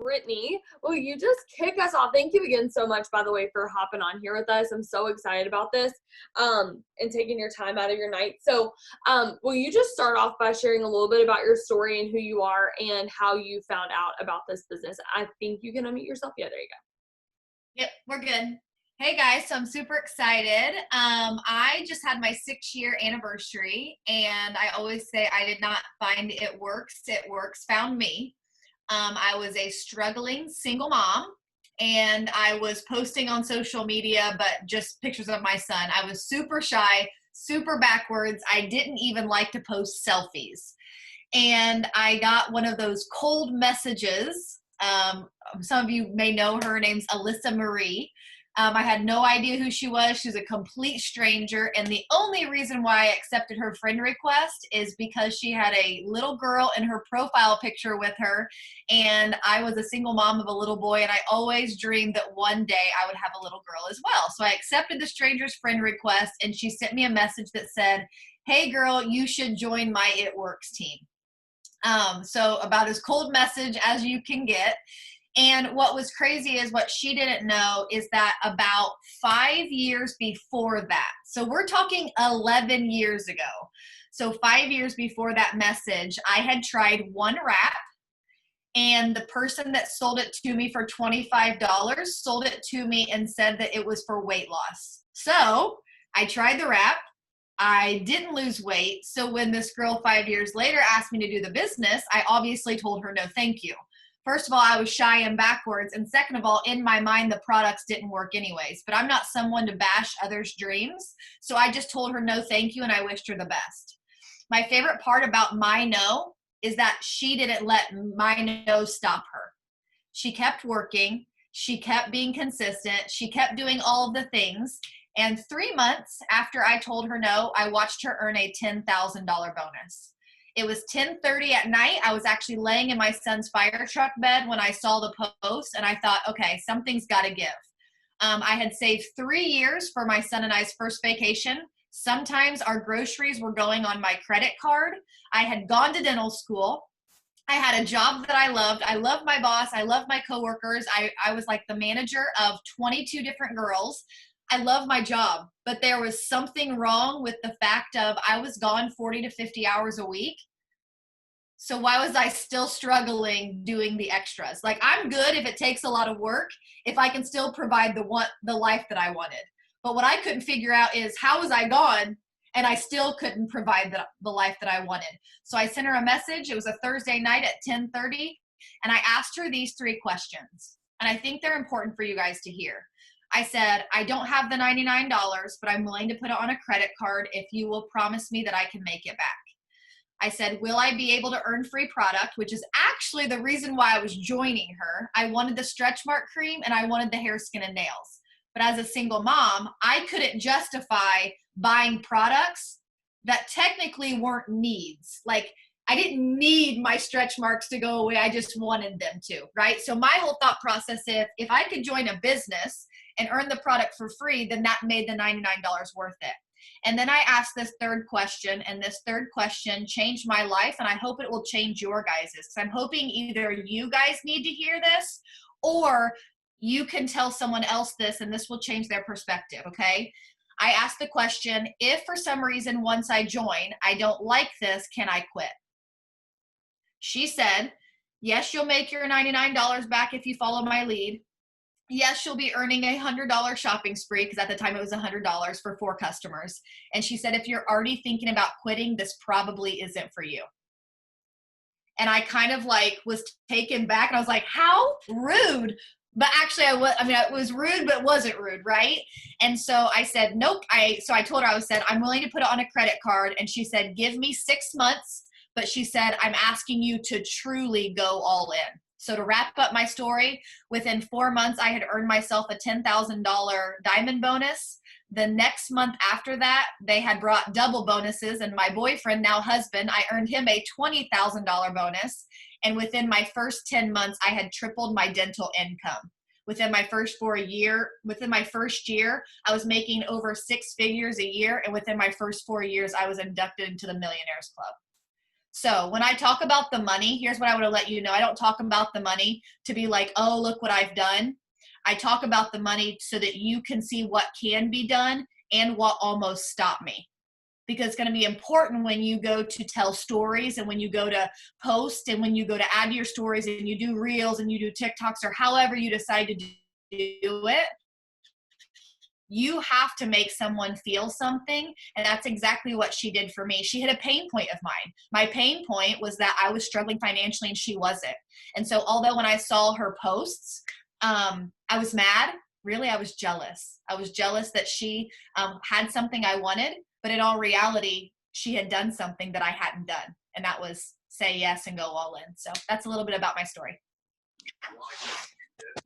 Brittany, will you just kick us off? Thank you again so much, by the way, for hopping on here with us. I'm so excited about this and taking your time out of your night. So will you just start off by sharing a little bit about your story and who you are and how you found out about this business? I think you can unmute yourself. Yeah, there you Yep, we're good. Hey guys, so I'm super excited. I just had my 6-year anniversary, and I always say I did not find it works found me. I was a struggling single mom, and I was posting on social media, but just pictures of my son. I was super shy, super backwards. I didn't even like to post selfies. And I got one of those cold messages. Some of you may know her name's Alyssa Marie. I had no idea who she was. She was a complete stranger. And the only reason why I accepted her friend request is because she had a little girl in her profile picture with her. And I was a single mom of a little boy. And I always dreamed that one day I would have a little girl as well. So I accepted the stranger's friend request. And she sent me a message that said, "Hey girl, you should join my It Works team." So about as cold message as you can get. And what was crazy is what she didn't know is that about 5 years before that, so we're talking 11 years ago. So 5 years before that message, I had tried one wrap, and the person that sold it to me for $25 sold it to me and said that it was for weight loss. So I tried the wrap. I didn't lose weight. So when this girl 5 years later asked me to do the business, I obviously told her no, thank you. First of all, I was shy and backwards. And second of all, in my mind, the products didn't work anyways. But I'm not someone to bash others' dreams. So I just told her no, thank you. And I wished her the best. My favorite part about my no is that she didn't let my no stop her. She kept working. She kept being consistent. She kept doing all of the things. And 3 months after I told her no, I watched her earn a $10,000 bonus. It was 10:30 at night. I was actually laying in my son's fire truck bed when I saw the post, and I thought, okay, something's got to give. I had saved 3 years for my son and I's first vacation. Sometimes our groceries were going on my credit card. I had gone to dental school. I had a job that I loved. I loved my boss. I loved my coworkers. I was like the manager of 22 different girls. I love my job, but there was something wrong with the fact of I was gone 40 to 50 hours a week. So why was I still struggling doing the extras? Like, I'm good if it takes a lot of work, if I can still provide the life that I wanted. But what I couldn't figure out is how was I gone and I still couldn't provide the life that I wanted. So I sent her a message. It was a Thursday night at 10:30, and I asked her these 3 questions. And I think they're important for you guys to hear. I said, I don't have the $99, but I'm willing to put it on a credit card if you will promise me that I can make it back. I said, will I be able to earn free product, which is actually the reason why I was joining her. I wanted the stretch mark cream and I wanted the hair, skin, and nails. But as a single mom, I couldn't justify buying products that technically weren't needs. Like, I didn't need my stretch marks to go away. I just wanted them to, right? So my whole thought process is if I could join a business and earn the product for free, then that made the $99 worth it. And then I asked this third question, and this third question changed my life, and I hope it will change your guys's. Because I'm hoping either you guys need to hear this, or you can tell someone else this, and this will change their perspective, okay? I asked the question, if for some reason once I join, I don't like this, can I quit? She said, yes, you'll make your $99 back if you follow my lead. Yes, you'll be earning a $100 shopping spree, because at the time it was $100 for 4 customers. And she said, if you're already thinking about quitting, this probably isn't for you. And I kind of like was taken back, and I was like, how rude. But actually it was rude, but it wasn't rude, right? And so I said, nope. So I told her, I'm willing to put it on a credit card. And she said, give me 6 months. But she said, I'm asking you to truly go all in. So to wrap up my story, within 4 months, I had earned myself a $10,000 diamond bonus. The next month after that, they had brought double bonuses, and my boyfriend, now husband, I earned him a $20,000 bonus. And within my first 10 months, I had tripled my dental income. Within my first year, I was making over 6 figures a year. And within my first 4 years, I was inducted into the Millionaires Club. So when I talk about the money, here's what I want to let you know. I don't talk about the money to be like, oh, look what I've done. I talk about the money so that you can see what can be done and what almost stopped me. Because it's going to be important when you go to tell stories and when you go to post and when you go to add to your stories and you do reels and you do TikToks or however you decide to do it. You have to make someone feel something. And that's exactly what she did for me. She hit a pain point of mine. My pain point was that I was struggling financially and she wasn't. And so although when I saw her posts, I was mad. Really, I was jealous. I was jealous that she had something I wanted, but in all reality, she had done something that I hadn't done. And that was say yes and go all in. So that's a little bit about my story.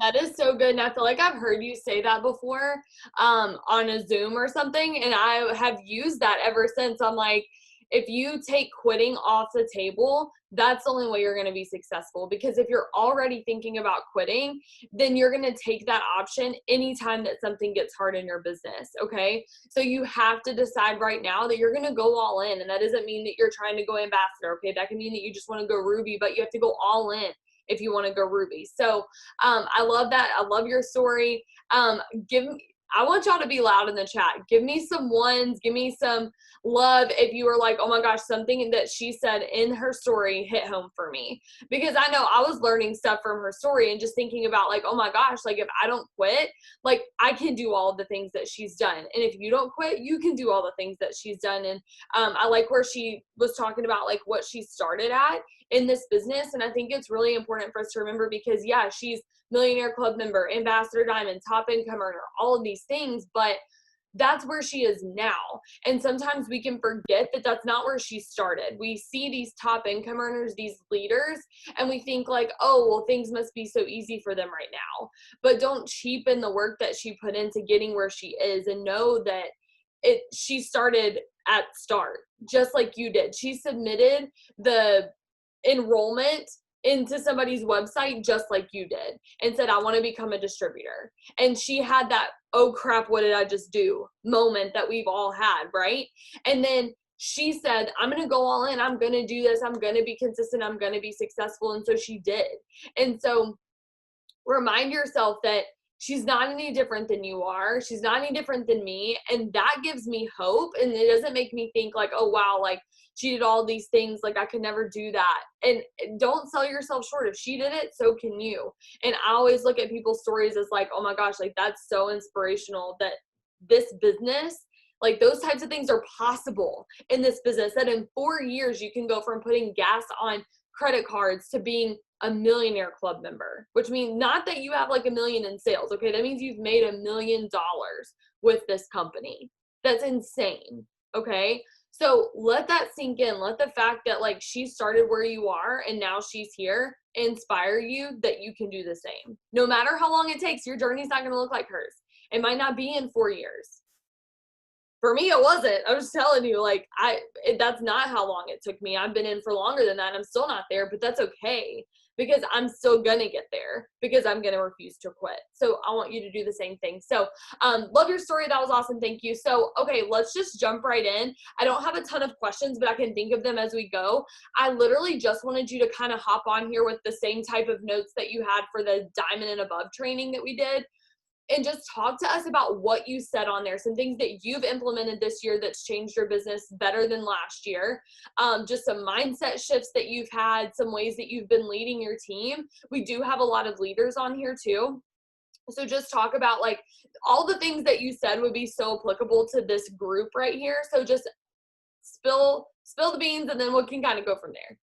That is so good. And I feel like I've heard you say that before on a Zoom or something. And I have used that ever since. I'm like, if you take quitting off the table, that's the only way you're going to be successful. Because if you're already thinking about quitting, then you're going to take that option anytime that something gets hard in your business. Okay. So you have to decide right now that you're going to go all in. And that doesn't mean that you're trying to go ambassador. Okay. That can mean that you just want to go Ruby, but you have to go all in if you want to go Ruby. So I love that. I love your story. I want y'all to be loud in the chat. Give me some ones. Give me some love if you were like, oh my gosh, something that she said in her story hit home for me. Because I know I was learning stuff from her story and just thinking about like, oh my gosh, like if I don't quit, like I can do all of the things that she's done. And if you don't quit, you can do all the things that she's done. And I like where she was talking about like what she started at in this business. And I think it's really important for us to remember because yeah, she's Millionaire Club member, Ambassador Diamond, top income earner, all of these things, but that's where she is now. And sometimes we can forget that that's not where she started. We see these top income earners, these leaders, and we think like, oh, well, things must be so easy for them right now. But don't cheapen the work that she put into getting where she is, and know that she started at start, just like you did. She submitted the enrollment into somebody's website just like you did and said, I want to become a distributor. And she had that, oh crap, what did I just do moment that we've all had, right? And then she said, I'm going to go all in. I'm going to do this. I'm going to be consistent. I'm going to be successful. And so she did. And so remind yourself that she's not any different than you are. She's not any different than me. And that gives me hope. And it doesn't make me think like, oh, wow, like she did all these things. Like I could never do that. And don't sell yourself short. If she did it, so can you. And I always look at people's stories as like, oh my gosh, like that's so inspirational that this business, like those types of things are possible in this business, that in 4 years, you can go from putting gas on credit cards to being a Millionaire Club member, which means not that you have like $1 million in sales. Okay. That means you've made $1 million with this company. That's insane. Okay. So let that sink in. Let the fact that like she started where you are and now she's here inspire you that you can do the same. No matter how long it takes, your journey's not going to look like hers. It might not be in 4 years. For me, it wasn't. I was telling you, like, that's not how long it took me. I've been in for longer than that. And I'm still not there, but that's okay because I'm still going to get there because I'm going to refuse to quit. So I want you to do the same thing. So love your story. That was awesome. Thank you. So, okay, let's just jump right in. I don't have a ton of questions, but I can think of them as we go. I literally just wanted you to kind of hop on here with the same type of notes that you had for the Diamond and Above training that we did. And just talk to us about what you said on there, some things that you've implemented this year that's changed your business better than last year, just some mindset shifts that you've had, some ways that you've been leading your team. We do have a lot of leaders on here too. So just talk about like all the things that you said would be so applicable to this group right here. So just spill the beans and then we can kind of go from there.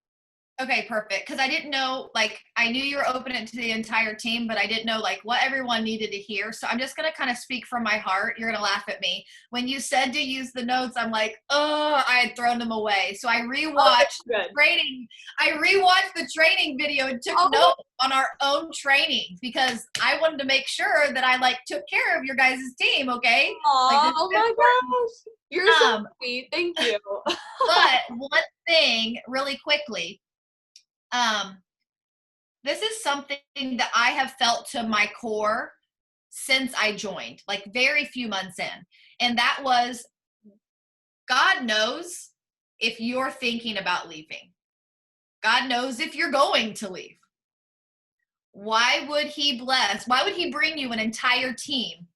Okay, perfect. Because I didn't know, like, I knew you were opening it to the entire team, but I didn't know, like, what everyone needed to hear. So I'm just going to kind of speak from my heart. You're going to laugh at me. When you said to use the notes, I'm like, oh, I had thrown them away. So I rewatched the training. I rewatched the training video and took notes on our own training because I wanted to make sure that I, like, took care of your guys' team, okay? Like, oh, my gosh. You're so sweet. Thank you. But one thing, really quickly, this is something that I have felt to my core since I joined, like very few months in. And that was, God knows if you're thinking about leaving. God knows if you're going to leave. Why would he bless? Why would he bring you an entire team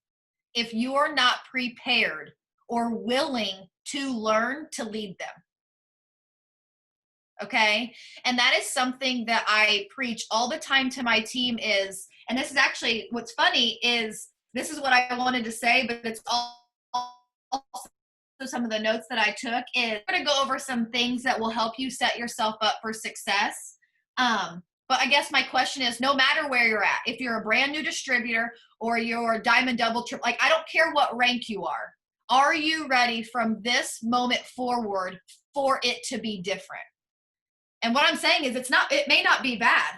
if you're not prepared or willing to learn to lead them? Okay. And that is something that I preach all the time to my team is, and this is actually what's funny is this is what I wanted to say, but it's also some of the notes that I took is I'm going to go over some things that will help you set yourself up for success. But I guess my question is, no matter where you're at, if you're a brand new distributor or you're diamond, double, triple, like I don't care what rank you are you ready from this moment forward for it to be different? And what I'm saying is it may not be bad.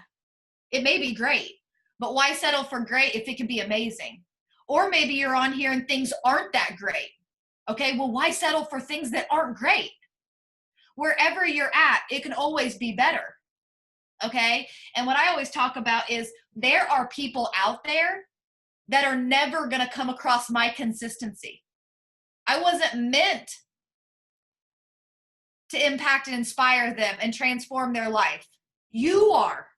It may be great, but why settle for great if it can be amazing? Or maybe you're on here and things aren't that great. Okay, well, why settle for things that aren't great? Wherever you're at, it can always be better. Okay, and what I always talk about is there are people out there that are never going to come across my consistency. I wasn't meant to impact and inspire them and transform their life. You are.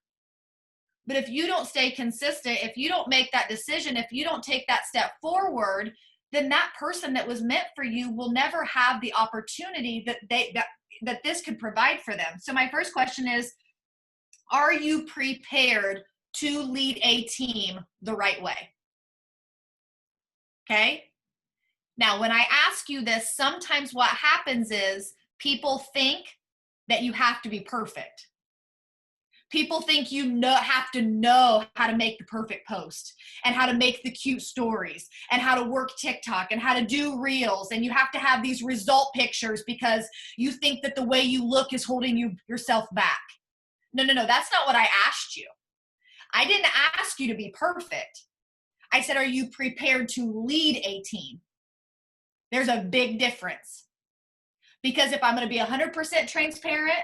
But if you don't stay consistent, if you don't make that decision, if you don't take that step forward, then that person that was meant for you will never have the opportunity that this could provide for them. So my first question is, are you prepared to lead a team the right way? Okay? Now, when I ask you this, sometimes what happens is people think that you have to be perfect. People think you have to know how to make the perfect post and how to make the cute stories and how to work TikTok and how to do reels. And you have to have these result pictures because you think that the way you look is holding yourself back. No. That's not what I asked you. I didn't ask you to be perfect. I said, are you prepared to lead a team? There's a big difference. Because if I'm going to be 100% transparent,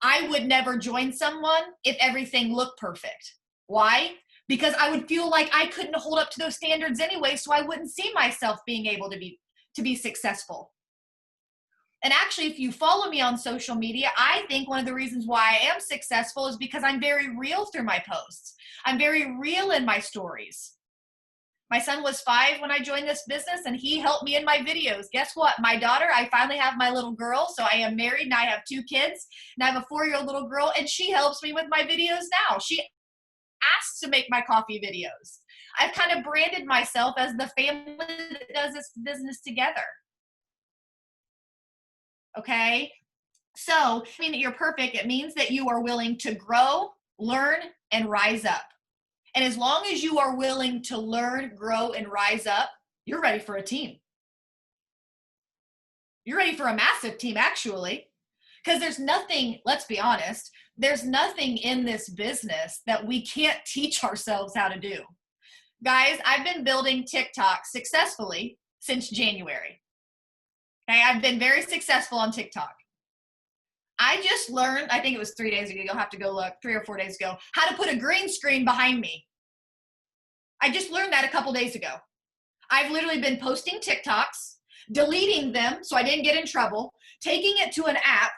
I would never join someone if everything looked perfect. Why? Because I would feel like I couldn't hold up to those standards anyway, so I wouldn't see myself being able to be successful. And actually, if you follow me on social media, I think one of the reasons why I am successful is because I'm very real through my posts. I'm very real in my stories. My son was 5 when I joined this business, and he helped me in my videos. Guess what? My daughter, I finally have my little girl, so I am married, and I have 2 kids, and I have a 4-year-old little girl, and she helps me with my videos now. She asks to make my coffee videos. I've kind of branded myself as the family that does this business together. Okay? So, I mean that you're perfect. It means that you are willing to grow, learn, and rise up. And as long as you are willing to learn, grow, and rise up, you're ready for a team. You're ready for a massive team, actually. Because there's nothing, let's be honest, there's nothing in this business that we can't teach ourselves how to do. Guys, I've been building TikTok successfully since January. Okay, I've been very successful on TikTok. I just learned, I think it was 3 days ago, you'll have to go look, 3 or 4 days ago, how to put a green screen behind me. I just learned that a couple days ago. I've literally been posting TikToks, deleting them so I didn't get in trouble, taking it to an app,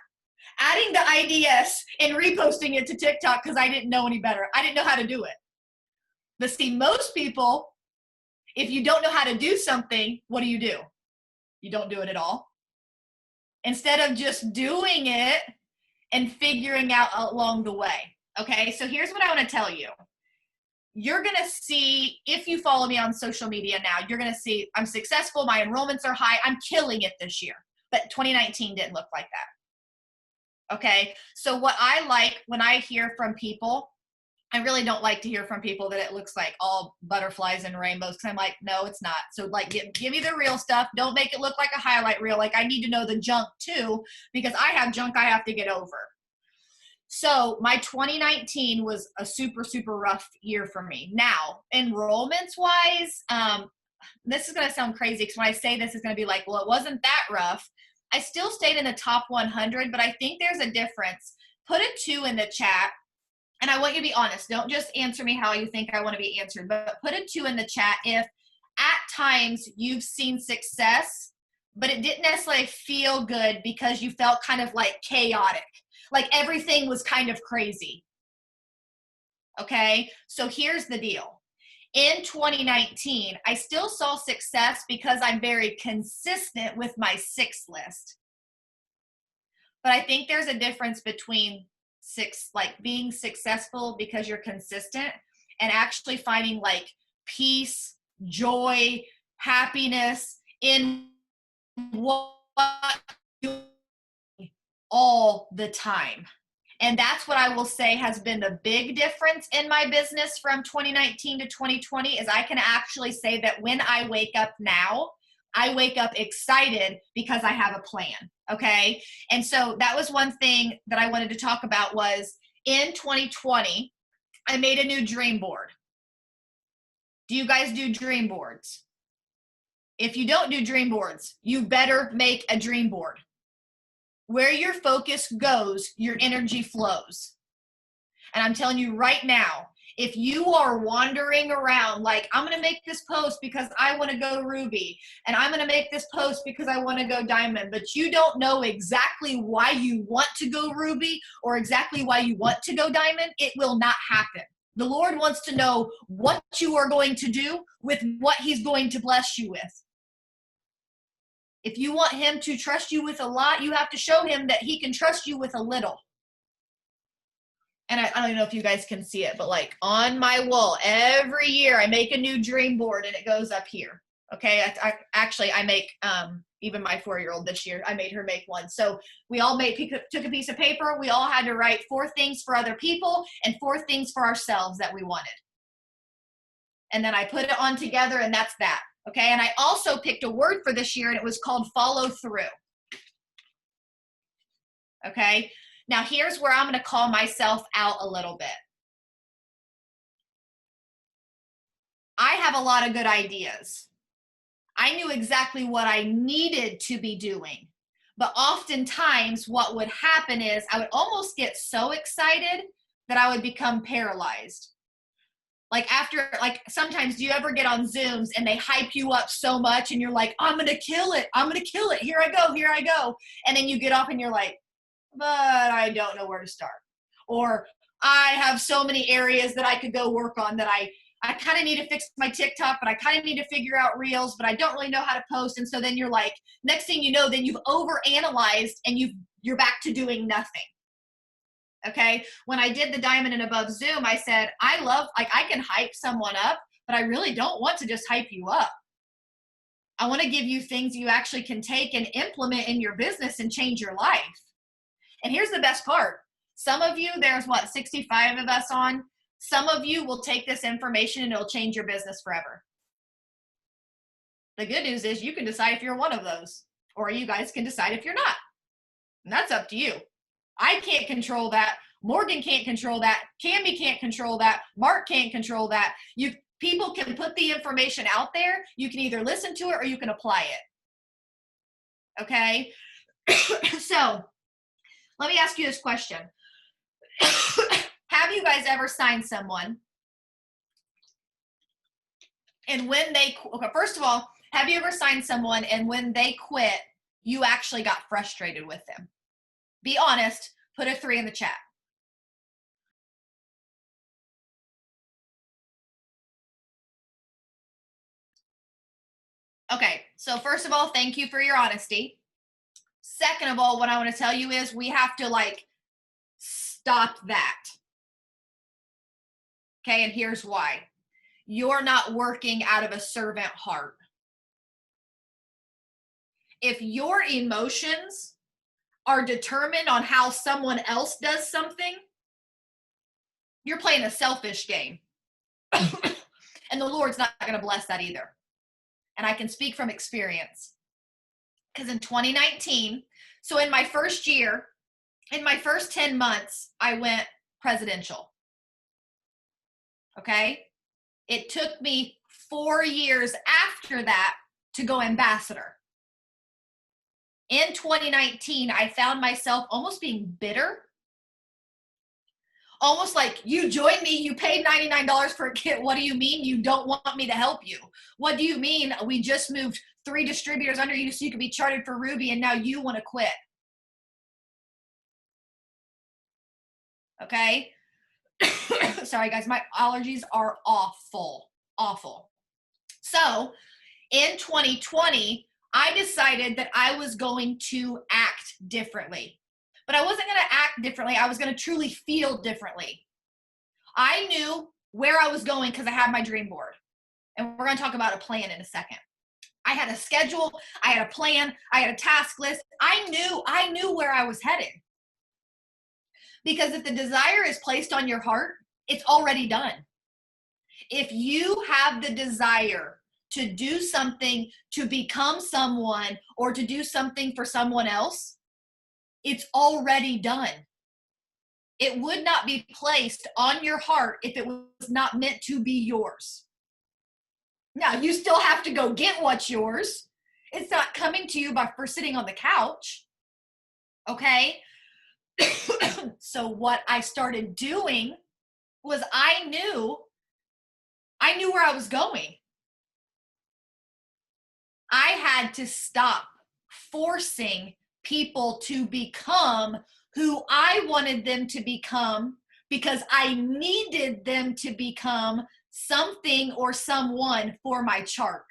adding the IDS, and reposting it to TikTok because I didn't know any better. I didn't know how to do it. But see, most people, if you don't know how to do something, what do? You don't do it at all. Instead of just doing it and figuring out along the way. Okay, so here's what I want to tell you. You're going to see, if you follow me on social media now, you're going to see I'm successful. My enrollments are high. I'm killing it this year. But 2019 didn't look like that. Okay, so what I like when I hear from people, I really don't like to hear from people that it looks like all butterflies and rainbows, because I'm like, no, it's not. So like, give me the real stuff. Don't make it look like a highlight reel. Like I need to know the junk too, because I have junk I have to get over. So my 2019 was a super, super rough year for me. Now, enrollments wise, this is going to sound crazy because when I say this, it's going to be like, well, it wasn't that rough. I still stayed in the top 100, but I think there's a difference. Put a 2 in the chat. And I want you to be honest. Don't just answer me how you think I want to be answered, but put a 2 in the chat if at times you've seen success, but it didn't necessarily feel good because you felt kind of like chaotic. Like everything was kind of crazy. Okay, so here's the deal. In 2019, I still saw success because I'm very consistent with my 6 list. But I think there's a difference between being successful because you're consistent and actually finding like peace, joy, happiness in what you do all the time. And that's what I will say has been the big difference in my business from 2019 to 2020 is I can actually say that when I wake up now, I wake up excited because I have a plan, okay? And so that was one thing that I wanted to talk about was in 2020, I made a new dream board. Do you guys do dream boards? If you don't do dream boards, you better make a dream board. Where your focus goes, your energy flows. And I'm telling you right now, if you are wandering around like, I'm going to make this post because I want to go Ruby, and I'm going to make this post because I want to go Diamond, but you don't know exactly why you want to go Ruby or exactly why you want to go Diamond, it will not happen. The Lord wants to know what you are going to do with what he's going to bless you with. If you want him to trust you with a lot, you have to show him that he can trust you with a little. And I don't know if you guys can see it, but like on my wall, every year I make a new dream board and it goes up here. Okay. I make, even my 4-year-old this year, I made her make one. So we all took a piece of paper. We all had to write 4 things for other people and 4 things for ourselves that we wanted. And then I put it on together and that's that. Okay. And I also picked a word for this year and it was called follow through. Okay. Now here's where I'm going to call myself out a little bit. I have a lot of good ideas. I knew exactly what I needed to be doing. But oftentimes what would happen is I would almost get so excited that I would become paralyzed. Sometimes do you ever get on Zooms and they hype you up so much and you're like, I'm going to kill it. I'm going to kill it. Here I go. And then you get off and you're like, but I don't know where to start. Or I have so many areas that I could go work on that I kind of need to fix my TikTok, but I kind of need to figure out Reels, but I don't really know how to post. And so then you're like, next thing you know, then you've overanalyzed and you're back to doing nothing. Okay. When I did the Diamond and Above Zoom, I said, I can hype someone up, but I really don't want to just hype you up. I want to give you things you actually can take and implement in your business and change your life. And here's the best part. Some of you, there's 65 of us on. Some of you will take this information and it'll change your business forever. The good news is you can decide if you're one of those, or you guys can decide if you're not. And that's up to you. I can't control that. Morgan can't control that. Cami can't control that. Mark can't control that. People can put the information out there. You can either listen to it or you can apply it. Okay? So, let me ask you this question. Have you guys ever signed someone and first of all, have you ever signed someone and when they quit, you actually got frustrated with them? Be honest, put a 3 in the chat. Okay, so first of all, thank you for your honesty. Second of all, what I want to tell you is we have to stop that. Okay, and here's why. You're not working out of a servant heart. If your emotions are determined on how someone else does something, you're playing a selfish game. And the Lord's not going to bless that either. And I can speak from experience. Because in 2019, so in my first year, in my first 10 months, I went presidential. Okay? It took me 4 years after that to go ambassador. In 2019, I found myself almost being bitter. Almost like, you joined me, you paid $99 for a kit. What do you mean you don't want me to help you? What do you mean we just moved 3 distributors under you so you could be charted for Ruby and now you want to quit? Okay. Sorry guys, my allergies are awful. So in 2020, I decided that I was going to act differently. But I wasn't going to act differently. I was going to truly feel differently. I knew where I was going because I had my dream board. And we're going to talk about a plan in a second. I had a schedule, I had a plan, I had a task list. I knew where I was headed. Because if the desire is placed on your heart, it's already done. If you have the desire to do something, to become someone, or to do something for someone else, it's already done. It would not be placed on your heart if it was not meant to be yours. Now, you still have to go get what's yours. It's not coming to you by first sitting on the couch. Okay? So what I started doing was I knew where I was going. I had to stop forcing people to become who I wanted them to become because I needed them to become something or someone for my chart.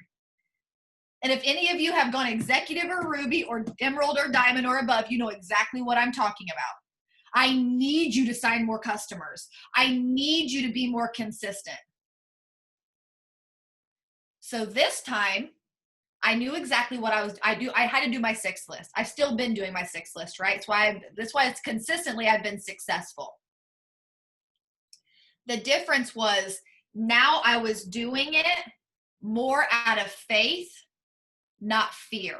And if any of you have gone executive or ruby or emerald or diamond or above, you know exactly what I'm talking about. I need you to sign more customers. I need you to be more consistent. So this time, I knew exactly what I had to do my 6 list. I've still been doing my 6 list, right? That's why it's consistently I've been successful. The difference was now I was doing it more out of faith, not fear.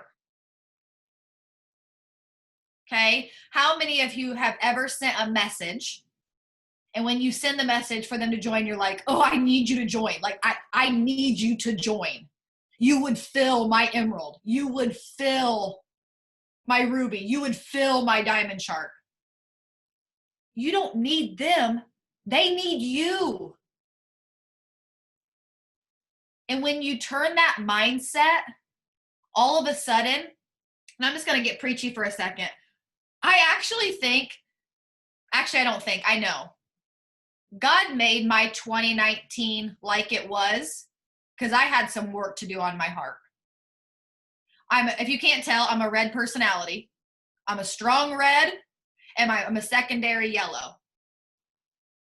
Okay? How many of you have ever sent a message, and when you send the message for them to join, you're like, oh, I need you to join. Like, I need you to join. You would fill my emerald. You would fill my ruby. You would fill my diamond chart. You don't need them. They need you. And when you turn that mindset, all of a sudden, and I'm just going to get preachy for a second. I know. God made my 2019 like it was because I had some work to do on my heart. If you can't tell, I'm a red personality. I'm a strong red, and I'm a secondary yellow.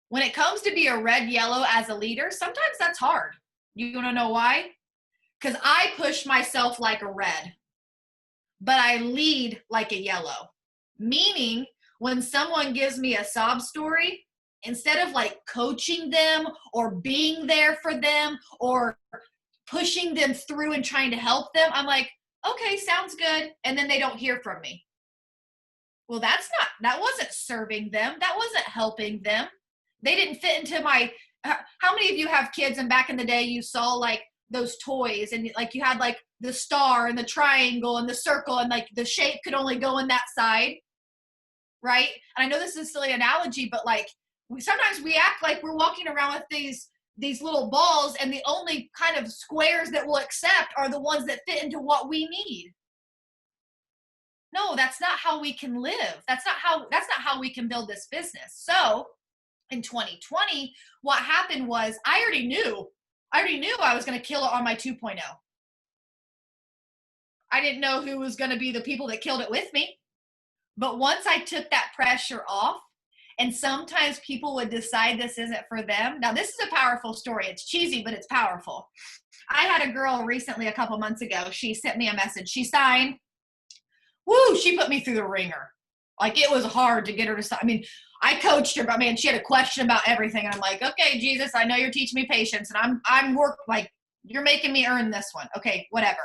When it comes to be a red yellow as a leader, sometimes that's hard. You want to know why? Because I push myself like a red, but I lead like a yellow. Meaning, when someone gives me a sob story, instead of like coaching them or being there for them or pushing them through and trying to help them, I'm like, okay, sounds good. And then they don't hear from me. Well, that wasn't serving them. That wasn't helping them. They didn't fit into how many of you have kids and back in the day you saw like those toys and like you had like the star and the triangle and the circle and like the shape could only go in that side, right? And I know this is a silly analogy, but like sometimes we act like we're walking around with these little balls and the only kind of squares that we'll accept are the ones that fit into what we need. No, that's not how we can live. That's not how we can build this business. So in 2020, what happened was I already knew I was going to kill it on my 2.0. I didn't know who was going to be the people that killed it with me. But once I took that pressure off, and sometimes people would decide this isn't for them. Now, this is a powerful story. It's cheesy, but it's powerful. I had a girl recently, a couple months ago. She sent me a message. She signed. Woo, she put me through the ringer. Like, it was hard to get her to sign. I mean, I coached her, but man, she had a question about everything. And I'm like, okay, Jesus, I know you're teaching me patience. And I'm you're making me earn this one. Okay, whatever.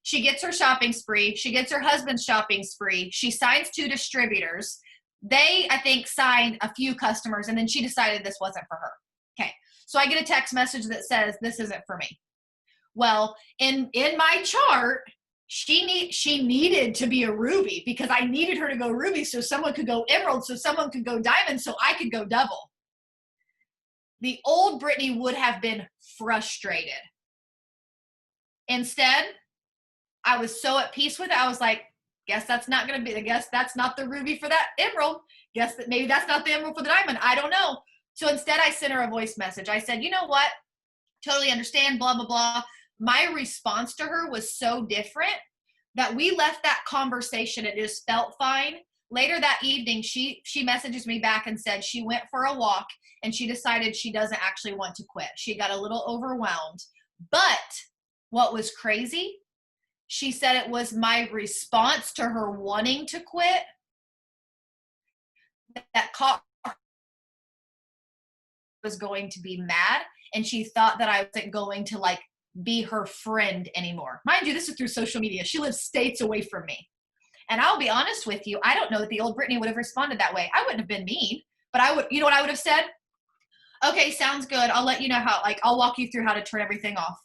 She gets her shopping spree. She gets her husband's shopping spree. She signs 2 distributors. They, I think, signed a few customers, and then she decided this wasn't for her. Okay, so I get a text message that says, this isn't for me. Well, in my chart, she needed to be a ruby because I needed her to go ruby so someone could go emerald, so someone could go diamond, so I could go double. The old Brittany would have been frustrated. Instead, I was so at peace with it. I was like, Guess that's not going to be, I guess that's not the ruby for that emerald. Guess that maybe that's not the emerald for the diamond. I don't know. So instead I sent her a voice message. I said, you know what? Totally understand, blah, blah, blah. My response to her was so different that we left that conversation. It just felt fine. Later that evening, she messages me back and said she went for a walk and she decided she doesn't actually want to quit. She got a little overwhelmed. But what was crazy, she said it was my response to her wanting to quit that caught her was going to be mad, and she thought that I wasn't going to like be her friend anymore. Mind you, this is through social media. She lives states away from me. And I'll be honest with you, I don't know that the old Brittany would have responded that way. I wouldn't have been mean, but I would, you know what I would have said? Okay, sounds good. I'll let you know how, like, I'll walk you through how to turn everything off.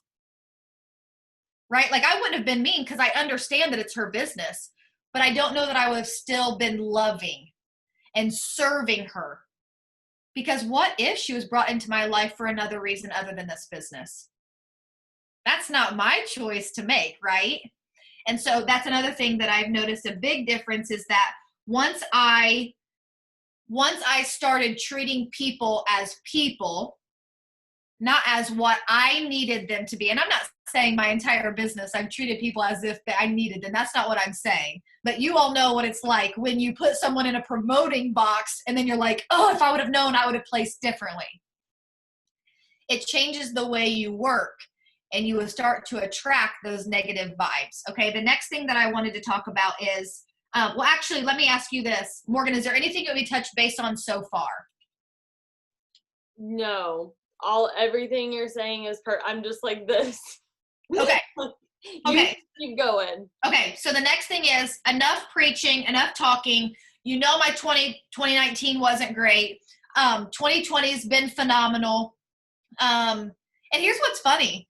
Right? Like, I wouldn't have been mean because I understand that it's her business, but I don't know that I would have still been loving and serving her. Because what if she was brought into my life for another reason other than this business? That's not my choice to make, right? And so that's another thing that I've noticed a big difference is that once I started treating people as people, not as what I needed them to be. And I'm not saying my entire business, I've treated people as if I needed them. That's not what I'm saying. But you all know what it's like when you put someone in a promoting box and then you're like, oh, if I would have known, I would have placed differently. It changes the way you work and you will start to attract those negative vibes. Okay, the next thing that I wanted to talk about is, well, actually, let me ask you this. Morgan, is there anything that we touched base on so far? No. Everything you're saying is I'm just like this. Okay. Okay. Keep going. Okay. So the next thing is enough preaching, enough talking. You know, my 2019 wasn't great. 2020 has been phenomenal. And here's what's funny.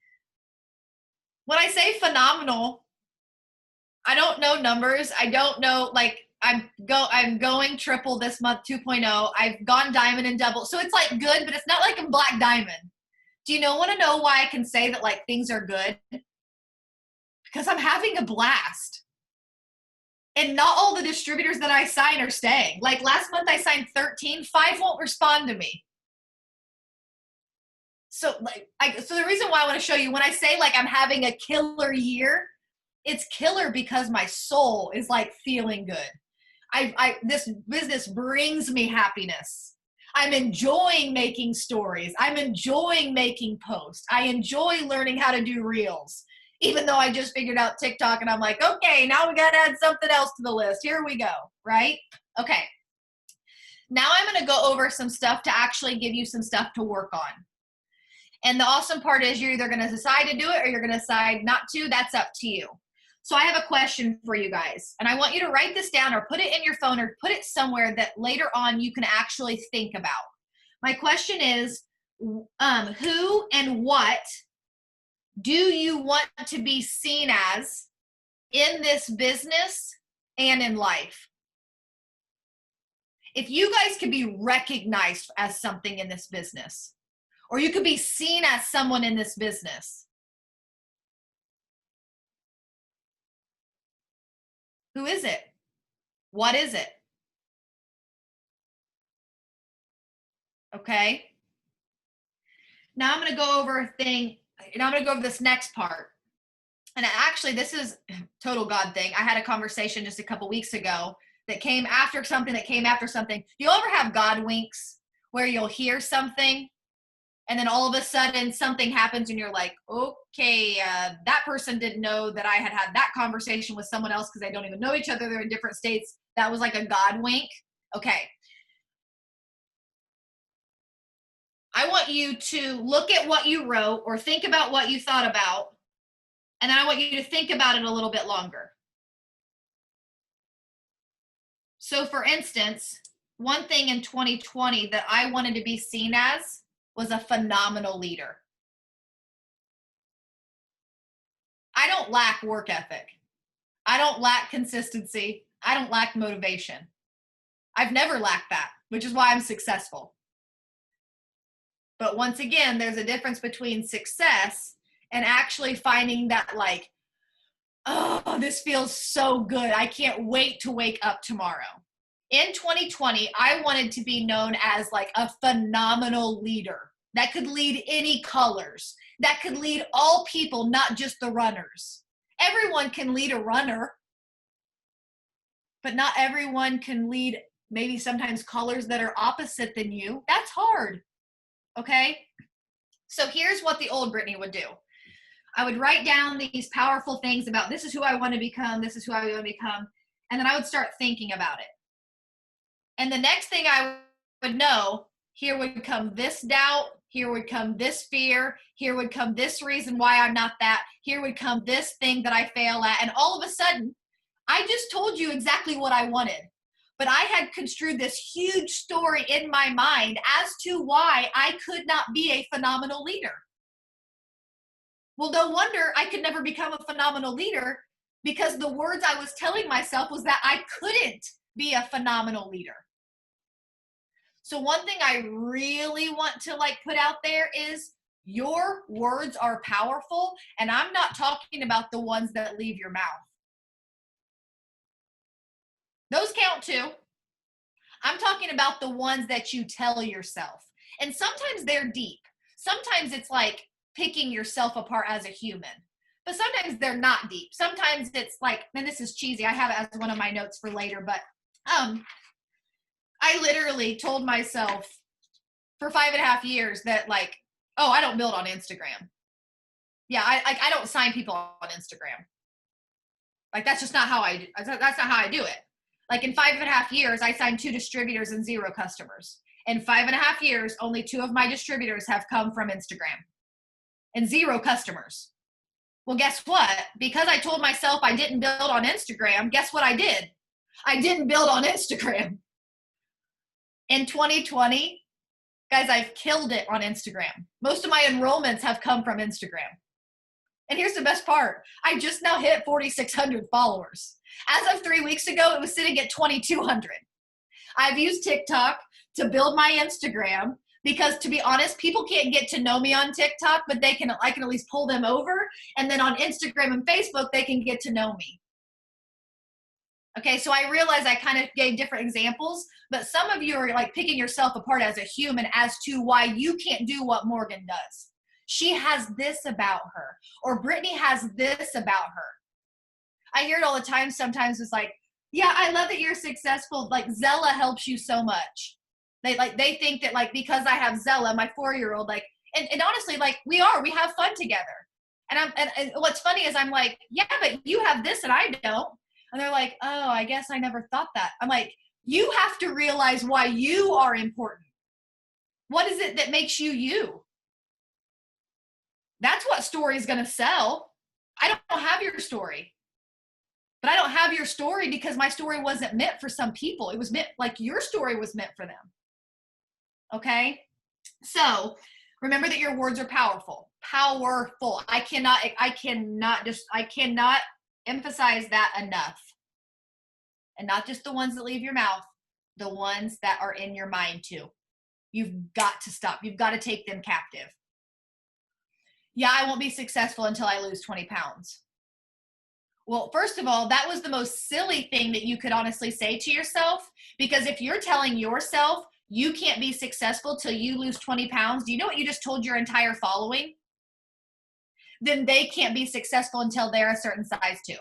When I say phenomenal, I don't know numbers. I don't know, like, I'm going triple this month, 2.0. I've gone diamond and double. So it's like good, but it's not like I'm black diamond. Do you want to know why I can say that like things are good? Because I'm having a blast. And not all the distributors that I sign are staying. Like last month I signed 13, 5 won't respond to me. So so the reason why I want to show you, when I say like I'm having a killer year, it's killer because my soul is like feeling good. This business brings me happiness. I'm enjoying making stories. I'm enjoying making posts. I enjoy learning how to do reels, even though I just figured out TikTok and I'm like, okay, now we got to add something else to the list. Here we go, right? Okay. Now I'm going to go over some stuff to actually give you some stuff to work on. And the awesome part is you're either going to decide to do it or you're going to decide not to. That's up to you. So I have a question for you guys, and I want you to write this down or put it in your phone or put it somewhere that later on you can actually think about. My question is, who and what do you want to be seen as in this business and in life? If you guys could be recognized as something in this business, or you could be seen as someone in this business, who is it? What is it? Okay. Now I'm going to go over a thing, and I'm going to go over this next part. And actually, this is total God thing. I had a conversation just a couple weeks ago that came after something that came after something. Do you ever have God winks where you'll hear something and then all of a sudden something happens and you're like, okay, that person didn't know that I had that conversation with someone else because they don't even know each other. They're in different states. That was like a God wink. Okay. I want you to look at what you wrote or think about what you thought about, and then I want you to think about it a little bit longer. So for instance, one thing in 2020 that I wanted to be seen as was a phenomenal leader. I don't lack work ethic. I don't lack consistency. I don't lack motivation. I've never lacked that, which is why I'm successful. But once again, there's a difference between success and actually finding that like, oh, this feels so good. I can't wait to wake up tomorrow. In 2020, I wanted to be known as like a phenomenal leader that could lead any colors, that could lead all people, not just the runners. Everyone can lead a runner, but not everyone can lead maybe sometimes colors that are opposite than you. That's hard, okay? So here's what the old Brittany would do. I would write down these powerful things about this is who I want to become, this is who I want to become, and then I would start thinking about it. And the next thing I would know, here would come this doubt, here would come this fear, here would come this reason why I'm not that, here would come this thing that I fail at, and all of a sudden, I just told you exactly what I wanted. But I had construed this huge story in my mind as to why I could not be a phenomenal leader. Well, no wonder I could never become a phenomenal leader, because the words I was telling myself was that I couldn't be a phenomenal leader. So one thing I really want to like put out there is your words are powerful, and I'm not talking about the ones that leave your mouth. Those count too. I'm talking about the ones that you tell yourself. And sometimes they're deep. Sometimes it's like picking yourself apart as a human. But sometimes they're not deep. Sometimes it's like, and this is cheesy, I have it as one of my notes for later, but I literally told myself for 5.5 years that like, oh, I don't build on Instagram. Yeah, I don't sign people on Instagram. Like that's just not how I do. That's not how I do it. Like in 5.5 years, I signed 2 distributors and 0 customers. In 5.5 years, only 2 of my distributors have come from Instagram and 0 customers. Well, guess what? Because I told myself I didn't build on Instagram, guess what I did? I didn't build on Instagram. In 2020, guys, I've killed it on Instagram. Most of my enrollments have come from Instagram. And here's the best part. I just now hit 4,600 followers. As of 3 weeks ago, it was sitting at 2,200. I've used TikTok to build my Instagram because, to be honest, people can't get to know me on TikTok, but I can at least pull them over. And then on Instagram and Facebook, they can get to know me. Okay, so I realize I kind of gave different examples, but some of you are like picking yourself apart as a human as to why you can't do what Morgan does. She has this about her, or Brittany has this about her. I hear it all the time. Sometimes it's like, yeah, I love that you're successful. Like Zella helps you so much. They think that like, because I have Zella, my 4-year-old, like, and honestly, like we have fun together. And what's funny is I'm like, yeah, but you have this and I don't. And they're like, oh, I guess I never thought that. I'm like, you have to realize why you are important. What is it that makes you you? That's what story is going to sell. I don't have your story. But I don't have your story because my story wasn't meant for some people. It was meant, like your story was meant for them. Okay? So remember that your words are powerful. Powerful. I cannot emphasize that enough. And not just the ones that leave your mouth, the ones that are in your mind too. You've got to stop. You've got to take them captive. Yeah, I won't be successful until I lose 20 pounds. Well, first of all, that was the most silly thing that you could honestly say to yourself, because if you're telling yourself you can't be successful till you lose 20 pounds, do you know what you just told your entire following? Then they can't be successful until they're a certain size too.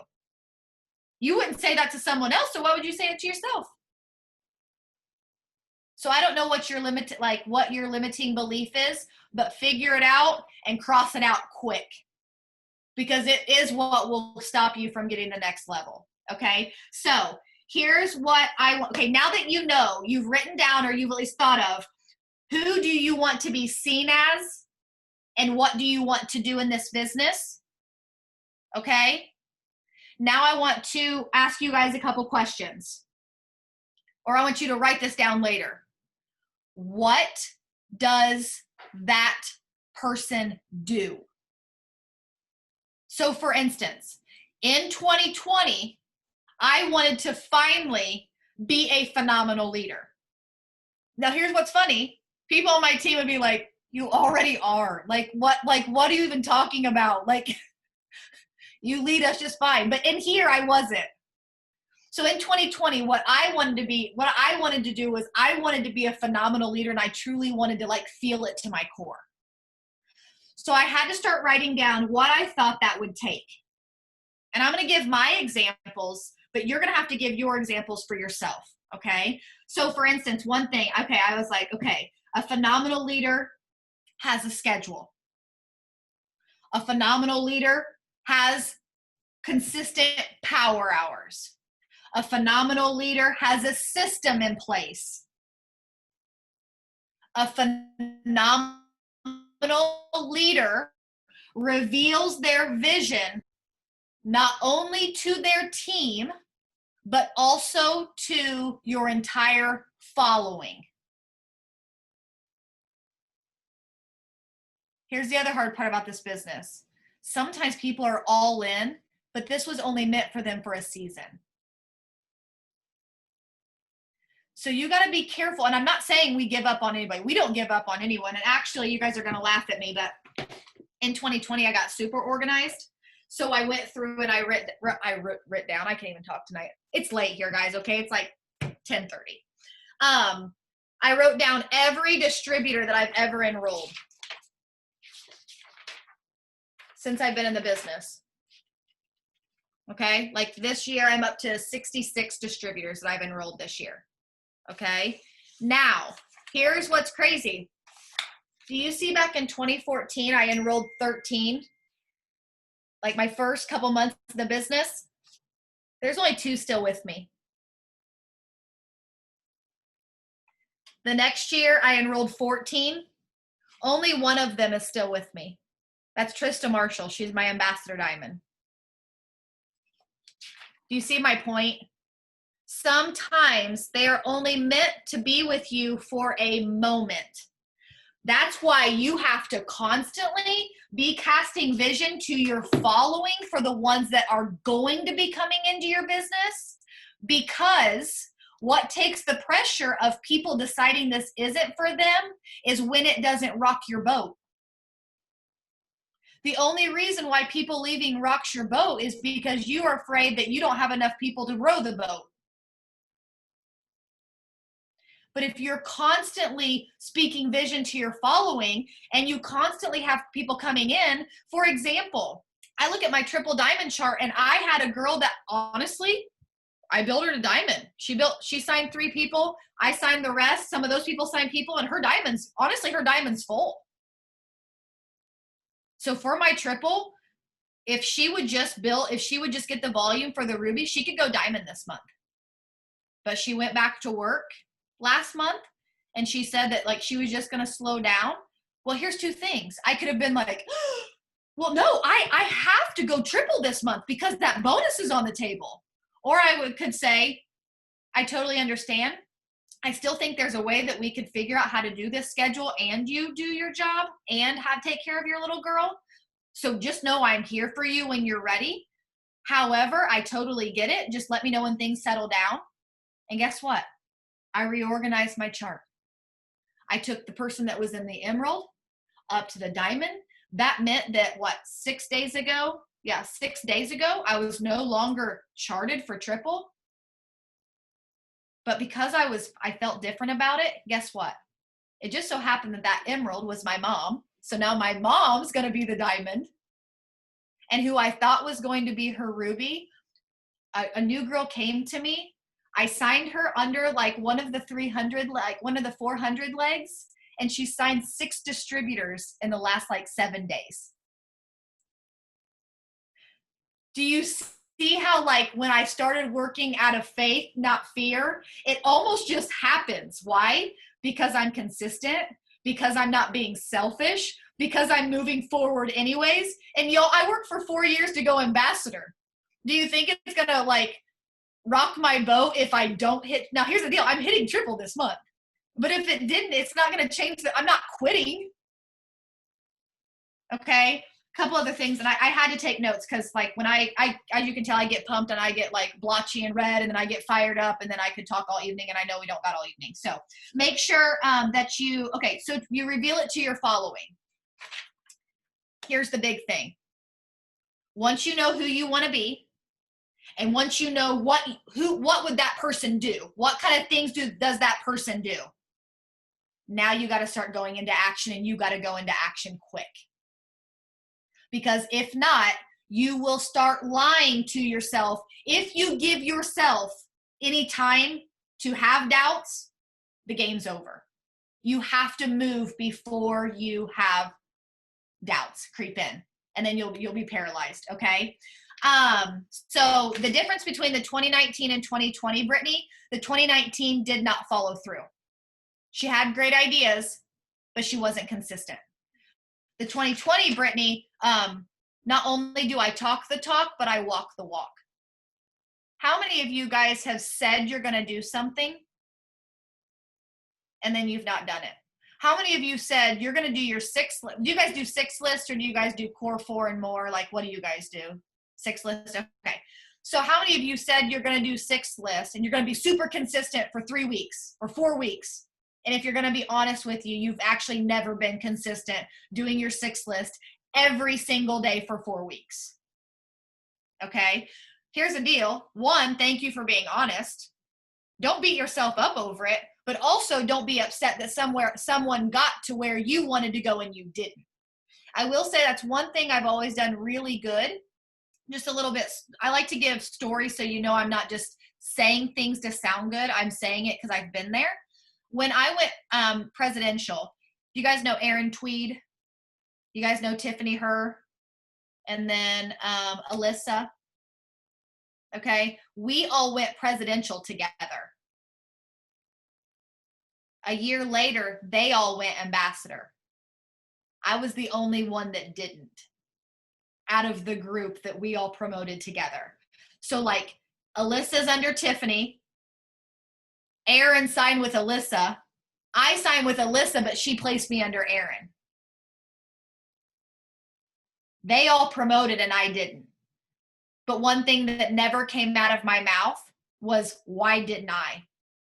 You wouldn't say that to someone else, so why would you say it to yourself? So I don't know what your limiting belief is, but figure it out and cross it out quick, because it is what will stop you from getting the next level. Okay. So here's what I want. Okay. Now that you know, you've written down, or you've at least thought of, who do you want to be seen as and what do you want to do in this business? Okay. Now I want to ask you guys a couple questions, or I want you to write this down later. What does that person do? So for instance, in 2020, I wanted to finally be a phenomenal leader. Now here's what's funny. People on my team would be like, you already are. Like what are you even talking about? Like, You lead us just fine. But in here, I wasn't. So in 2020, what I wanted to do was I wanted to be a phenomenal leader, and I truly wanted to like feel it to my core. So I had to start writing down what I thought that would take. And I'm going to give my examples, but you're going to have to give your examples for yourself. Okay. So for instance, one thing, okay, I was like, okay, a phenomenal leader has a schedule. A phenomenal leader has consistent power hours. A phenomenal leader has a system in place. A phenomenal leader reveals their vision not only to their team, but also to your entire following. Here's the other hard part about this business. Sometimes people are all in, but this was only meant for them for a season. So you got to be careful. And I'm not saying we give up on anybody. We don't give up on anyone. And actually, you guys are going to laugh at me, but in 2020, I got super organized. So I went through and I wrote down. I can't even talk tonight. It's late here, guys. Okay. It's like 10:30. I wrote down every distributor that I've ever enrolled since I've been in the business. Okay. Like this year, I'm up to 66 distributors that I've enrolled this year. Okay. Now, here's what's crazy. Do you see back in 2014, I enrolled 13? Like my first couple months of the business, there's only 2 still with me. The next year, I enrolled 14. Only 1 of them is still with me. That's Trista Marshall. She's my ambassador diamond. Do you see my point? Sometimes they are only meant to be with you for a moment. That's why you have to constantly be casting vision to your following for the ones that are going to be coming into your business, because what takes the pressure of people deciding this isn't for them is when it doesn't rock your boat. The only reason why people leaving rocks your boat is because you are afraid that you don't have enough people to row the boat. But if you're constantly speaking vision to your following and you constantly have people coming in, for example, I look at my triple diamond chart and I had a girl that honestly, I built her to diamond. She signed 3 people. I signed the rest. Some of those people signed people, and her diamond's full. So for my triple, if she would just get the volume for the ruby, she could go diamond this month. But she went back to work last month and she said that like she was just going to slow down. Well, here's 2 things. I could have been like, well, no, I have to go triple this month because that bonus is on the table. Or I could say, I totally understand. I still think there's a way that we could figure out how to do this schedule and you do your job and take care of your little girl. So just know I'm here for you when you're ready. However, I totally get it. Just let me know when things settle down. And guess what? I reorganized my chart. I took the person that was in the emerald up to the diamond. That meant that 6 days ago? Yeah, 6 days ago, I was no longer charted for triple. But because I felt different about it, guess what? It just so happened that emerald was my mom. So now my mom's going to be the diamond. And who I thought was going to be her ruby, a new girl came to me. I signed her under like one of the 300, like one of the 400 legs. And she signed 6 distributors in the last 7 days. Do you see how when I started working out of faith, not fear, it almost just happens? Why? Because I'm consistent, because I'm not being selfish, because I'm moving forward anyways. And I worked for 4 years to go ambassador. Do you think it's going to rock my boat if I don't hit? Now here's the deal. I'm hitting triple this month. But if it didn't, it's not going to change I'm not quitting. Okay. Couple other things, and I had to take notes because when I as you can tell, I get pumped and I get blotchy and red, and then I get fired up, and then I could talk all evening, and I know we don't got all evening. So make sure that so you reveal it to your following. Here's the big thing. once you know who you want to be, and once you know what would that person do? What kind of things does that person do? Now you got to start going into action, and you got to go into action quick. Because if not, you will start lying to yourself. If you give yourself any time to have doubts, the game's over. You have to move before you have doubts creep in, and then you'll be paralyzed. Okay. So the difference between the 2019 and 2020, Brittany, the 2019 did not follow through. She had great ideas, but she wasn't consistent. The 2020 Brittany, not only do I talk the talk, but I walk the walk. How many of you guys have said you're going to do something and then you've not done it? How many of you said you're going to do your 6 list? Do you guys do 6 lists, or do you guys do core 4 and more? Like, what do you guys do? 6 lists? Okay. So how many of you said you're going to do 6 lists and you're going to be super consistent for 3 weeks or 4 weeks? And if you're going to be honest with you, you've actually never been consistent doing your 6 list every single day for 4 weeks. Okay. Here's the deal. 1, thank you for being honest. Don't beat yourself up over it, but also don't be upset that someone got to where you wanted to go and you didn't. I will say that's one thing I've always done really good. Just a little bit. I like to give stories so you know I'm not just saying things to sound good. I'm saying it because I've been there. When I went presidential, you guys know Erin Tweed? You guys know Tiffany Herr? And then Alyssa? Okay. We all went presidential together. A year later, they all went ambassador. I was the only one that didn't out of the group that we all promoted together. So like Alyssa's under Tiffany. Erin signed with Alyssa. I signed with Alyssa, but she placed me under Erin. They all promoted and I didn't. But one thing that never came out of my mouth was, why didn't I?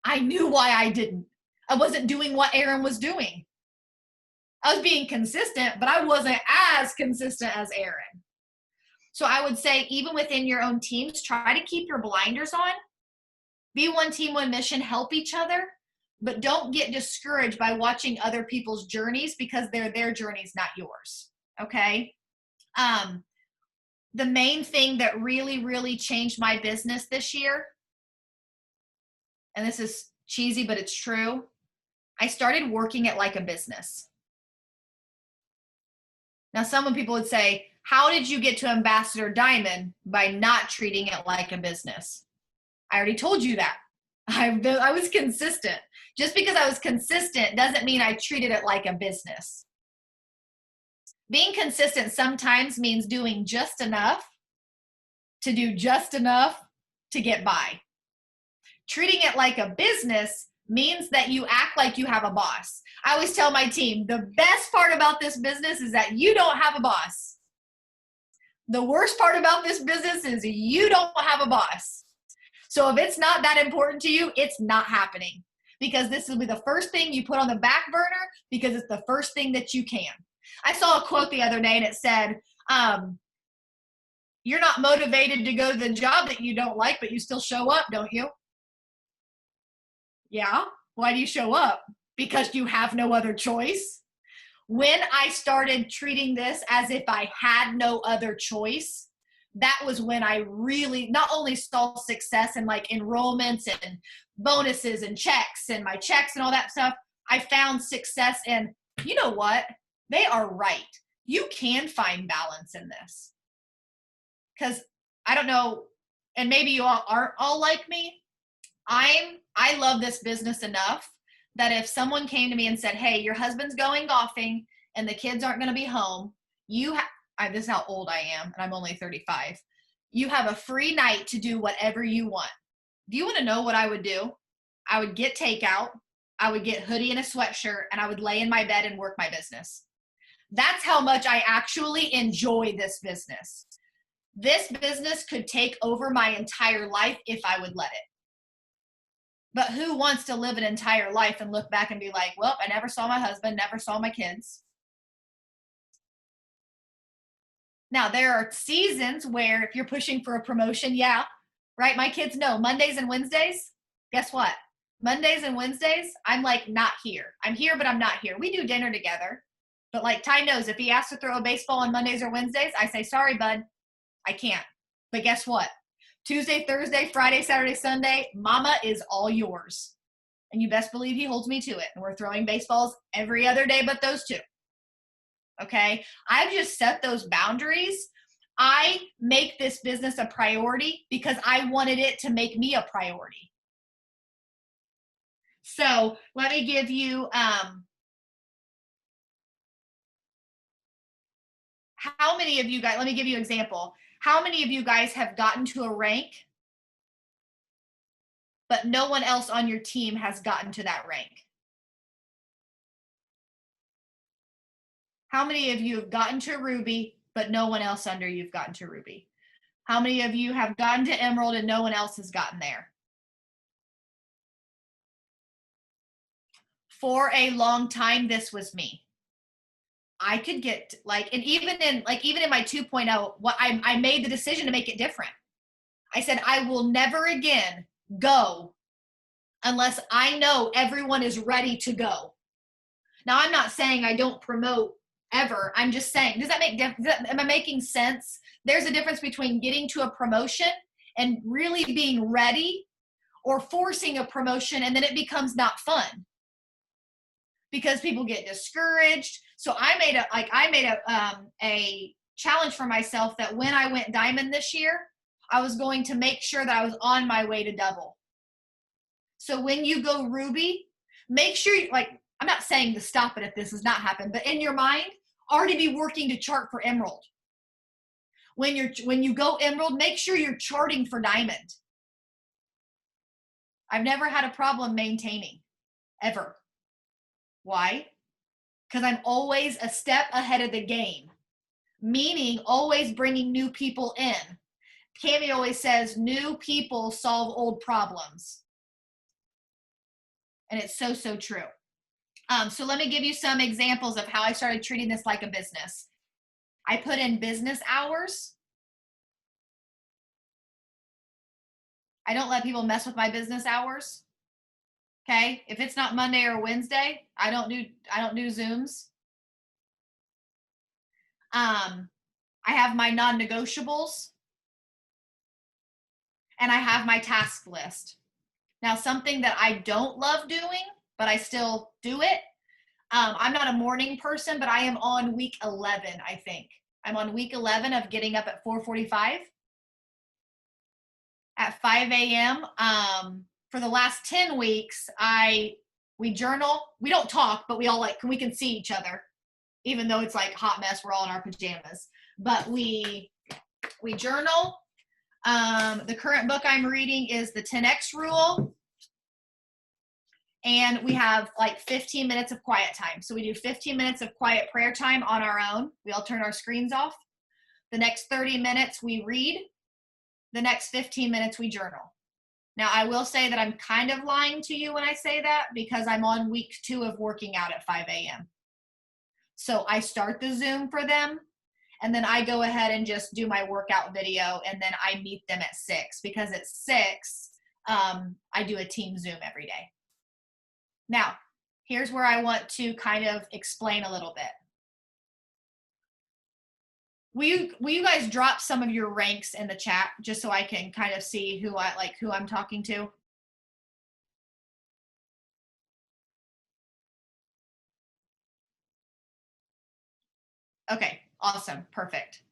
I knew why I didn't. I wasn't doing what Erin was doing. I was being consistent, but I wasn't as consistent as Erin. So I would say, even within your own teams, try to keep your blinders on. Be one team, one mission, help each other, but don't get discouraged by watching other people's journeys, because they're their journeys, not yours. Okay? The main thing that really, really changed my business this year, and this is cheesy, but it's true, I started working it like a business. Now, some people would say, how did you get to Ambassador Diamond? By not treating it like a business. I already told you that. I was consistent. Just because I was consistent doesn't mean I treated it like a business. Being consistent sometimes means doing just enough to do just enough to get by. Treating it like a business means that you act like you have a boss. I always tell my team, the best part about this business is that you don't have a boss. The worst part about this business is you don't have a boss. So if it's not that important to you, it's not happening, because this will be the first thing you put on the back burner, because it's the first thing that you can. I saw a quote the other day and it said, you're not motivated to go to the job that you don't like, but you still show up, don't you? Yeah. Why do you show up? Because you have no other choice. When I started treating this as if I had no other choice, that was when I really not only saw success in like enrollments and bonuses and checks and my checks and all that stuff, I found success in, you know what? They are right. You can find balance in this. Because I don't know, and maybe you all aren't all like me. I love this business enough that if someone came to me and said, hey, your husband's going golfing and the kids aren't going to be home, this is how old I am, and I'm only 35. You have a free night to do whatever you want. Do you want to know what I would do? I would get takeout. I would get hoodie and a sweatshirt, and I would lay in my bed and work my business. That's how much I actually enjoy this business. This business could take over my entire life if I would let it. But who wants to live an entire life and look back and be like, well, I never saw my husband, never saw my kids. Now, there are seasons where if you're pushing for a promotion, yeah, right? My kids know Mondays and Wednesdays, guess what? Mondays and Wednesdays, I'm like not here. I'm here, but I'm not here. We do dinner together. But like Ty knows, if he asks to throw a baseball on Mondays or Wednesdays, I say, sorry, bud, I can't. But guess what? Tuesday, Thursday, Friday, Saturday, Sunday, mama is all yours. And you best believe he holds me to it. And we're throwing baseballs every other day but those two. Okay? I've just set those boundaries. I make this business a priority because I wanted it to make me a priority. So let me give you, how many of you guys, let me give you an example. How many of you guys have gotten to a rank, but no one else on your team has gotten to that rank? How many of you have gotten to Ruby, but no one else under you've gotten to Ruby? How many of you have gotten to Emerald and no one else has gotten there? For a long time, this was me. I could get like, and even in my 2.0, what I made the decision to make it different. I said, I will never again go unless I know everyone is ready to go. Now, I'm not saying I don't promote ever. I'm just saying, does that make am I making sense? There's a difference between getting to a promotion and really being ready, or forcing a promotion and then it becomes not fun because people get discouraged. So I made a challenge for myself that when I went diamond this year, I was going to make sure that I was on my way to double. So when you go Ruby, make sure I'm not saying to stop it if this does not happen, but in your mind, already be working to chart for Emerald. When you go Emerald, make sure you're charting for diamond. I've never had a problem maintaining, ever. Why? Because I'm always a step ahead of the game, meaning always bringing new people in. Cami always says, new people solve old problems. And it's so, so true. So let me give you some examples of how I started treating this like a business. I put in business hours. I don't let people mess with my business hours. Okay? If it's not Monday or Wednesday, I don't do Zooms. I have my non-negotiables, and I have my task list. Now, something that I don't love doing, but I still do it. I'm not a morning person, but I am on week 11, I think. I'm on week 11 of getting up at 4:45. At 5 a.m. For the last 10 weeks, we journal. We don't talk, but we all we can see each other, even though it's like hot mess. We're all in our pajamas, but we journal. The current book I'm reading is the 10X Rule. And we have like 15 minutes of quiet time. So we do 15 minutes of quiet prayer time on our own. We all turn our screens off. The next 30 minutes we read. The next 15 minutes we journal. Now, I will say that I'm kind of lying to you when I say that because I'm on week 2 of working out at 5 a.m. So I start the Zoom for them, and then I go ahead and just do my workout video, and then I meet them at 6 because at 6, I do a team Zoom every day. Now, here's where I want to kind of explain a little bit. Will you guys drop some of your ranks in the chat just so I can kind of see who I'm talking to? Okay, awesome, perfect.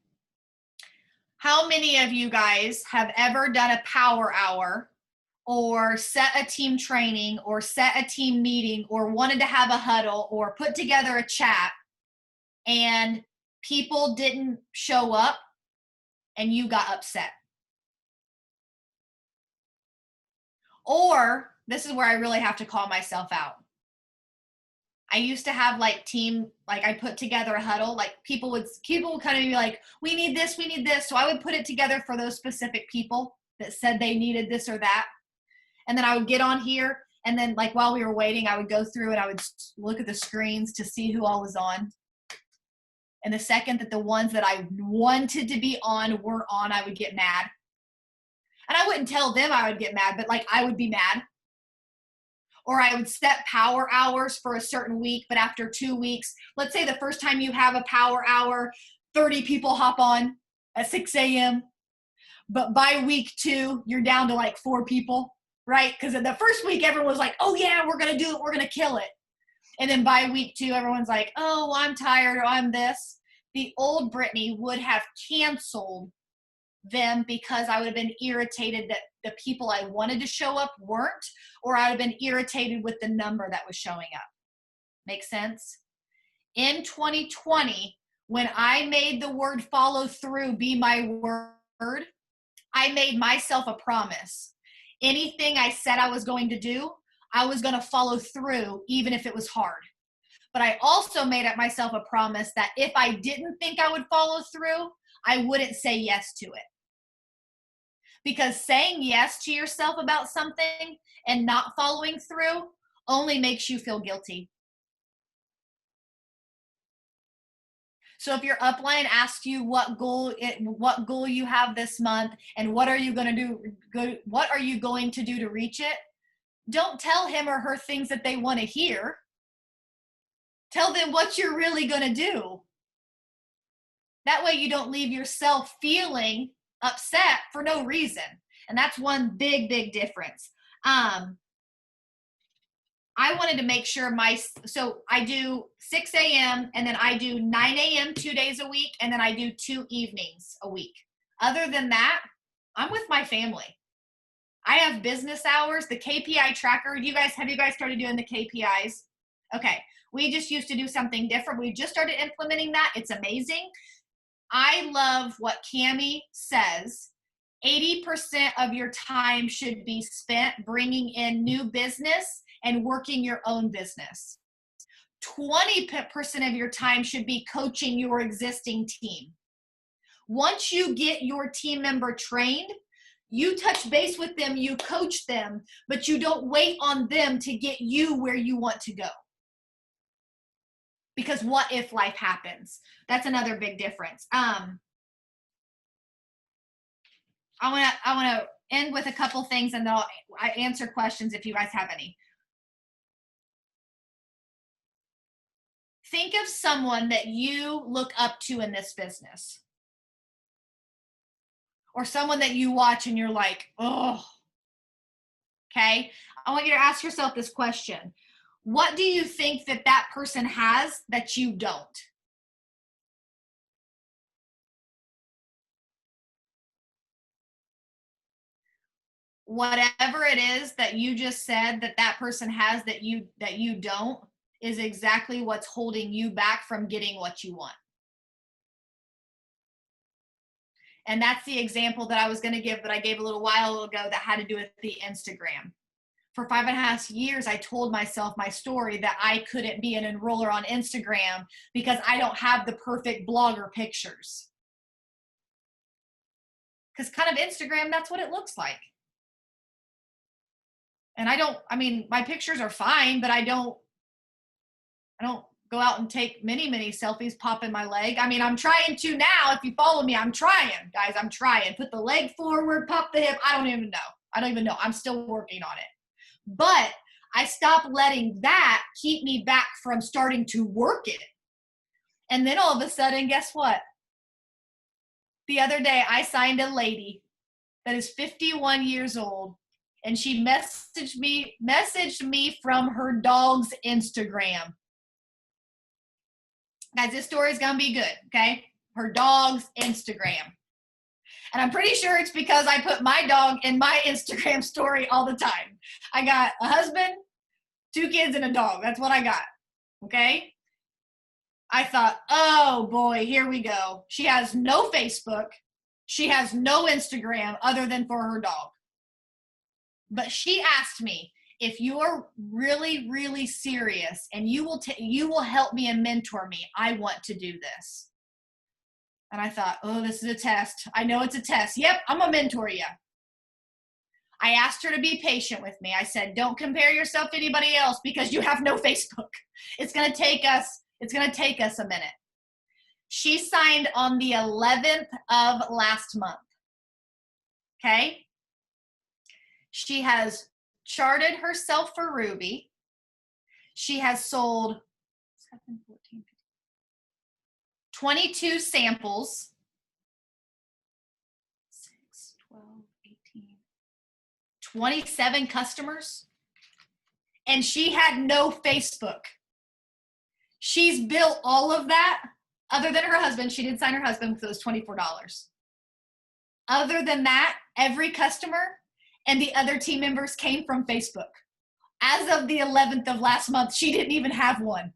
How many of you guys have ever done a power hour or set a team training or set a team meeting or wanted to have a huddle or put together a chat and people didn't show up and you got upset? Or this is where I really have to call myself out. I used to have I put together a huddle, people would kind of be like, we need this. So I would put it together for those specific people that said they needed this or that. And then I would get on here, and then while we were waiting, I would go through and I would look at the screens to see who all was on. And the second that the ones that I wanted to be on weren't on, I would get mad. And I wouldn't tell them I would get mad, but like I would be mad. Or I would set power hours for a certain week, but after 2 weeks, let's say the first time you have a power hour, 30 people hop on at 6 a.m. But by week 2, you're down to like 4 people, right? Because in the first week, everyone was like, oh yeah, we're going to do it. We're going to kill it. And then by week 2, everyone's like, oh, I'm tired, or I'm this. The old Brittany would have canceled them because I would have been irritated that the people I wanted to show up weren't, or I would have been irritated with the number that was showing up. Make sense? In 2020, when I made the word follow through be my word, I made myself a promise. Anything I said I was going to do, I was going to follow through, even if it was hard. But I also made myself a promise that if I didn't think I would follow through, I wouldn't say yes to it. Because saying yes to yourself about something and not following through only makes you feel guilty. So if your upline asks you what goal you have this month and what are you going to do to reach it, don't tell him or her things that they want to hear. Tell them what you're really going to do. That way you don't leave yourself feeling upset for no reason. And that's one big, big difference. I wanted to make sure so I do 6 a.m. and then I do 9 a.m. 2 days a week, and then I do 2 evenings a week. Other than that, I'm with my family. I have business hours, the KPI tracker. Have you guys started doing the KPIs? Okay. We just used to do something different. We just started implementing that. It's amazing. I love what Cami says. 80% of your time should be spent bringing in new business and working your own business. 20% of your time should be coaching your existing team. Once you get your team member trained, you touch base with them, you coach them, but you don't wait on them to get you where you want to go. Because what if life happens? That's another big difference. I want to end with a couple things, and then I answer questions if you guys have any. Think of someone that you look up to in this business, or someone that you watch and you're like, oh. Okay. I want you to ask yourself this question. What do you think that person has that you don't? Whatever it is that you just said that person has that you don't is exactly what's holding you back from getting what you want. And that's the example that I was going to give, but I gave a little while ago that had to do with the Instagram. For 5.5 years, I told myself my story that I couldn't be an enroller on Instagram because I don't have the perfect blogger pictures. Because kind of Instagram, that's what it looks like. And my pictures are fine, but I don't go out and take many, many selfies popping my leg. I mean, I'm trying to now. If you follow me, I'm trying, guys. I'm trying. Put the leg forward, pop the hip. I don't even know. I'm still working on it. But I stopped letting that keep me back from starting to work it. And then all of a sudden, guess what? The other day, I signed a lady that is 51 years old, and she messaged me from her dog's Instagram. Guys, this story is going to be good, okay? Her dog's Instagram. And I'm pretty sure it's because I put my dog in my Instagram story all the time. I got a husband, 2 kids, and a dog. That's what I got, okay? I thought, oh boy, here we go. She has no Facebook. She has no Instagram other than for her dog. But she asked me, if you're really, really serious and you will help me and mentor me, I want to do this. And I thought, oh, this is a test. I know it's a test. Yep, I'm going to mentor you. I asked her to be patient with me. I said, don't compare yourself to anybody else because you have no Facebook. It's going to take us a minute. She signed on the 11th of last month. Okay? She has charted herself for Ruby. She has sold 7, 14, 22 samples. 6, 12, 18, 27 customers. And she had no Facebook. She's built all of that. Other than her husband, she did sign her husband because it was $24. Other than that, every customer and the other team members came from Facebook. As of the 11th of last month, she didn't even have one.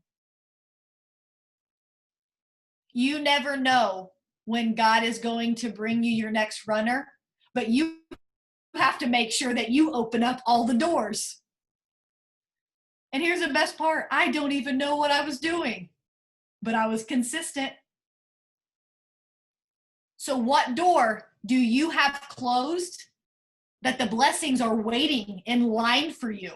You never know when God is going to bring you your next runner, but you have to make sure that you open up all the doors. And here's the best part. I don't even know what I was doing, but I was consistent. So what door do you have closed that the blessings are waiting in line for you?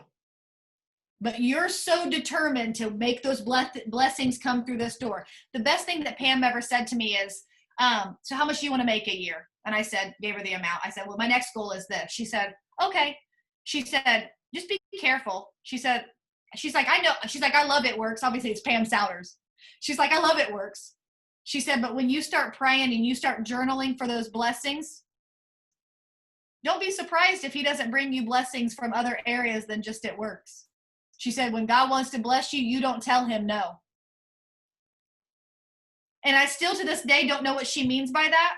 But you're so determined to make those blessings come through this door. The best thing that Pam ever said to me is, so how much do you want to make a year? And I said, gave her the amount. I said, well, my next goal is this. She said, okay. She said, just be careful. She's like, I know. She's like, I love It Works. Obviously, it's Pam Souders. She's like, I love It Works. She said, but when you start praying and you start journaling for those blessings, don't be surprised if he doesn't bring you blessings from other areas than just It Works. She said, when God wants to bless you, you don't tell him no. And I still to this day don't know what she means by that.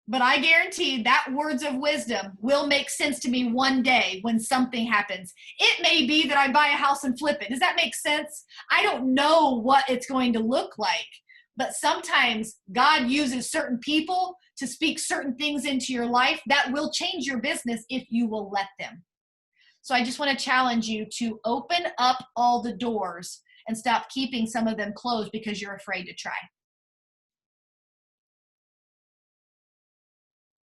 But I guarantee that words of wisdom will make sense to me one day when something happens. It may be that I buy a house and flip it. Does that make sense? I don't know what it's going to look like. But sometimes God uses certain people to speak certain things into your life that will change your business if you will let them. So I just want to challenge you to open up all the doors and stop keeping some of them closed because you're afraid to try.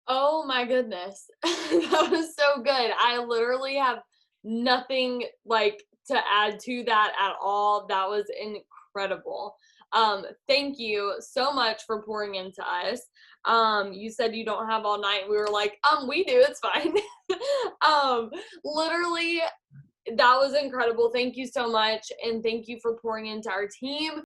Oh my goodness. That was so good. I literally have nothing like to add to that at all. That was incredible. Thank you so much for pouring into us. You said you don't have all night. We were like, we do, it's fine. Literally, that was incredible. Thank you so much. And thank you for pouring into our team.